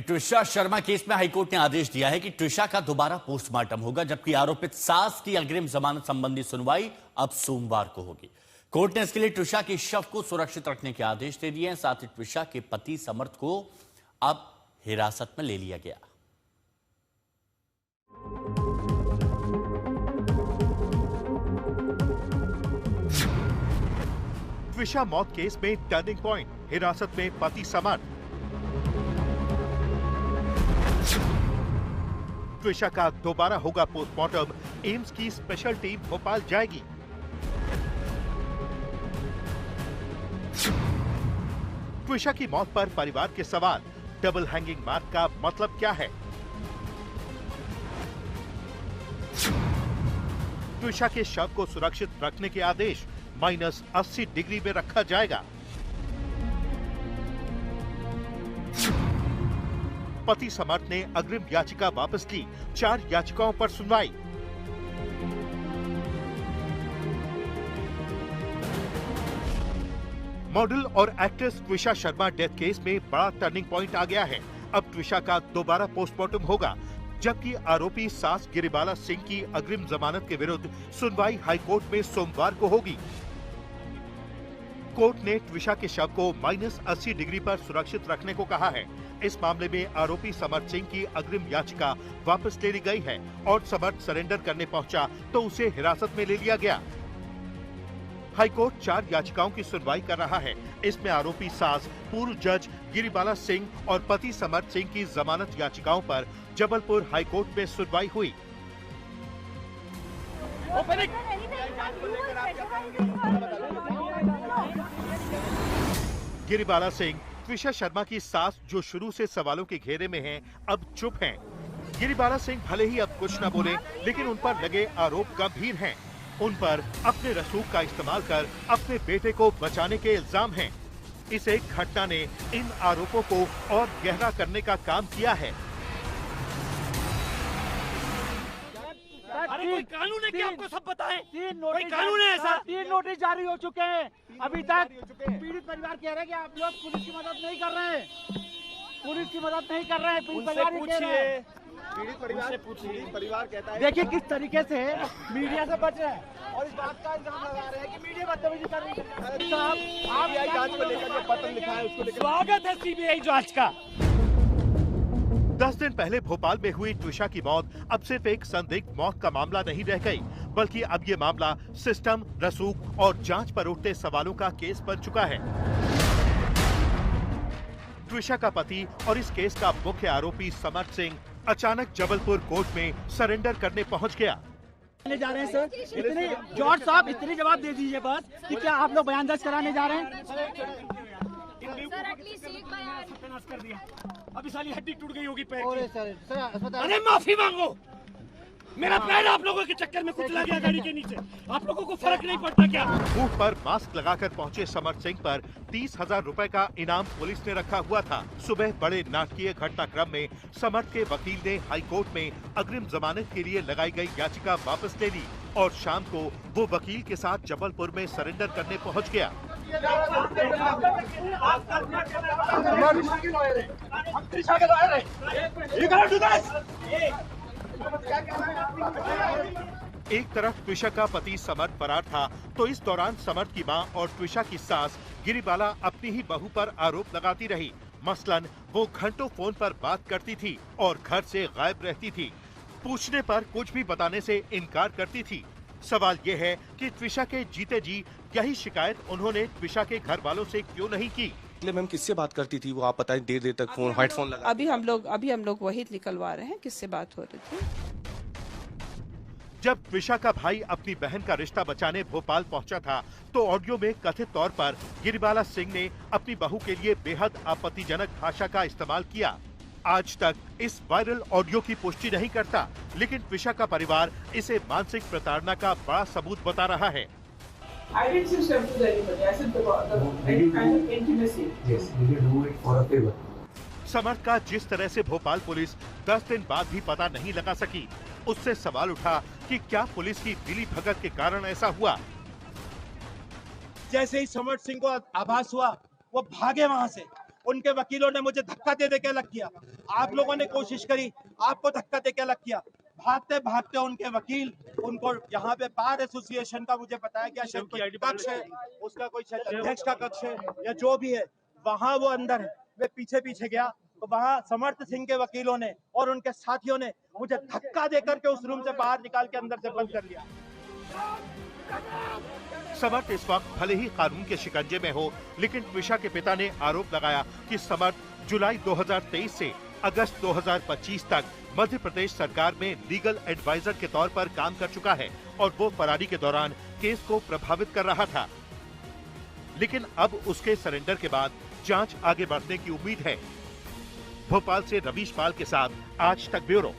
Twisha Sharma case में high court ने आदेश दिया है कि ट्विशा का दोबारा पोस्टमार्टम होगा, जबकि आरोपित सास की अग्रिम जमानत संबंधी सुनवाई अब सोमवार को होगी। कोर्ट ने इसके लिए ट्विशा के शव को सुरक्षित रखने के आदेश दे दिए हैं। साथ ही ट्विशा के पति समर्थ को अब हिरासत में ले लिया गया। ट्विशा मौत केस में टर्निंग पॉइंट, हिरासत में पति समर्थ। ट्विशा का दोबारा होगा पोस्टमार्टम, एम्स की स्पेशल टीम भोपाल जाएगी। ट्विशा की मौत पर परिवार के सवाल, डबल हैंगिंग मार्क का मतलब क्या है? ट्विशा के शव को सुरक्षित रखने के आदेश, -80 डिग्री में रखा जाएगा। पति समर्थ ने अग्रिम याचिका वापस ली, 4 याचिकाओं पर सुनवाई। मॉडल और actress Twisha Sharma death case में बड़ा टर्निंग पॉइंट आ गया है। अब ट्विशा का दोबारा पोस्टमार्टम होगा, जबकि आरोपी सास गिरिबाला सिंह की अग्रिम जमानत के विरुद्ध सुनवाई हाईकोर्ट में सोमवार को होगी। कोर्ट ने ट्विशा के शव को -80 डिग्री पर सुरक्षित रखने को कहा है। इस मामले में आरोपी समर्थ सिंह की अग्रिम याचिका वापस ले ली गई है और समर्थ सरेंडर करने पहुंचा तो उसे हिरासत में ले लिया गया। हाईकोर्ट 4 याचिकाओं की सुनवाई कर रहा है। इसमें आरोपी सास, पूर्व जज गिरिबाला सिंह और पति समर्थ सिंह की जमानत याचिकाओं पर जबलपुर हाईकोर्ट में सुनवाई हुई। गिरिबाला सिंह, ट्विशा शर्मा की सास, जो शुरू से सवालों के घेरे में हैं, अब चुप हैं। गिरिबाला सिंह भले ही अब कुछ न बोले, लेकिन उन पर लगे आरोप गंभीर हैं। उन पर अपने रसूख का इस्तेमाल कर अपने बेटे को बचाने के इल्जाम हैं। इस एक घटना ने इन आरोपों को और गहरा करने का काम किया है। अरे कोई कानून है कि आपको सब बताएं? कोई कानून है ऐसा? 3 नोटिस जारी हो चुके हैं। अभी तक पीड़ित परिवार कह रहे हैं कि आप लोग पुलिस की मदद नहीं कर रहे हैं। पुलिस की मदद नहीं कर रहे हैं। पीड़ित परिवार पीड़ित परिवार से पूछिए। परिवार कहता है देखिए किस तरीके से मीडिया से बच रहे हैं और इस बात का इल्जाम लगा रहे हैं कि मीडिया बदतमीजी कर रही है। आप जांच को लेकर जो पत्र लिखा है उसको लेकर स्वागत है सीबीआई जांच का। 10 दिन पहले भोपाल में हुई ट्विशा की मौत अब सिर्फ एक संदिग्ध मौत का मामला नहीं रह गई, बल्कि अब ये मामला सिस्टम, रसूख और जांच पर उठते सवालों का केस बन चुका है। ट्विशा का पति और इस केस का मुख्य आरोपी समर्थ सिंह अचानक जबलपुर कोर्ट में सरेंडर करने पहुंच गया। जा रहे हैं सर, इतने जॉर्ज साहब इतने जवाब दे दीजिए बस कि क्या आप लोग बयान दर्ज कराने जा रहे हैं? कर दिया, अभी साली हड्डी टूट गई होगी पैर की। सर अरे माफी मांगो, मेरा पैर आप लोगों के चक्कर में कुचला गया गाड़ी के नीचे। आप लोगों को फर्क नहीं पड़ता क्या? मुंह पर मास्क लगाकर पहुंचे समर्थ सिंह पर 30,000 रुपए का इनाम पुलिस ने रखा हुआ था। सुबह बड़े नाटकीय घटनाक्रम में समर्थ के वकील ने हाईकोर्ट में अग्रिम जमानत के लिए लगाई गई याचिका वापस ले ली और शाम को वो वकील के साथ जबलपुर में सरेंडर करने पहुँच गया। एक तरफ ट्विशा का पति समर्थ फरार था, तो इस दौरान समर्थ की मां और ट्विशा की सास गिरिबाला अपनी ही बहू पर आरोप लगाती रही। मसलन वो घंटों फोन पर बात करती थी और घर से गायब रहती थी। पूछने पर कुछ भी बताने से इनकार करती थी। सवाल ये है कि ट्विशा के जीते जी यही शिकायत उन्होंने ट्विशा के घर वालों से क्यों नहीं की? मैम किससे बात करती थी वो, आप बताएं। देर तक फोन, व्हाइट फोन लगा। अभी हम लोग वही निकलवा रहे हैं किससे बात हो रही थी। जब ट्विशा का भाई अपनी बहन का रिश्ता बचाने भोपाल पहुंचा था, तो ऑडियो में कथित तौर पर गिरिबाला सिंह ने अपनी बहू के लिए बेहद आपत्तिजनक भाषा का इस्तेमाल किया। आज तक इस वायरल ऑडियो की पुष्टि नहीं करता, लेकिन ट्विशा का परिवार इसे मानसिक प्रताड़ना का बड़ा सबूत बता रहा है। I didn't say something to anybody. I said any kind of intimacy. Yes, did you do it for a favor? समर्थ का जिस तरह से भोपाल पुलिस 10 दिन बाद भी पता नहीं लगा सकी, उससे सवाल उठा कि क्या पुलिस की मिली भगत के कारण ऐसा हुआ। जैसे ही समर्थ सिंह को आभास हुआ, वो भागे वहाँ से उनके वकीलों ने मुझे धक्का दे दे के अलग किया। आप लोगों ने कोशिश करी, आपको धक्का दे के अलग किया। भागते भागते उनके वकील उनको यहाँ पे बार एसोसिएशन का मुझे बताया गया शायद कोई कक्ष है, उसका कोई शायद अध्यक्ष का कक्ष है या जो भी है, वहां वो अंदर है। मैं पीछे पीछे गया तो वहां समर्थ सिंह के वकीलों ने और उनके साथियों ने मुझे धक्का देकर के उस रूम से बाहर निकाल के अंदर से बंद कर लिया। समर्थ इस वक्त भले ही कानून के शिकंजे में हो, लेकिन ट्विशा के पिता ने आरोप लगाया कि समर्थ जुलाई 2023 से अगस्त 2025 तक मध्य प्रदेश सरकार में लीगल एडवाइजर के तौर पर काम कर चुका है और वो फरारी के दौरान केस को प्रभावित कर रहा था। लेकिन अब उसके सरेंडर के बाद जांच आगे बढ़ने की उम्मीद है। भोपाल से रवीश पाल के साथ आज तक ब्यूरो।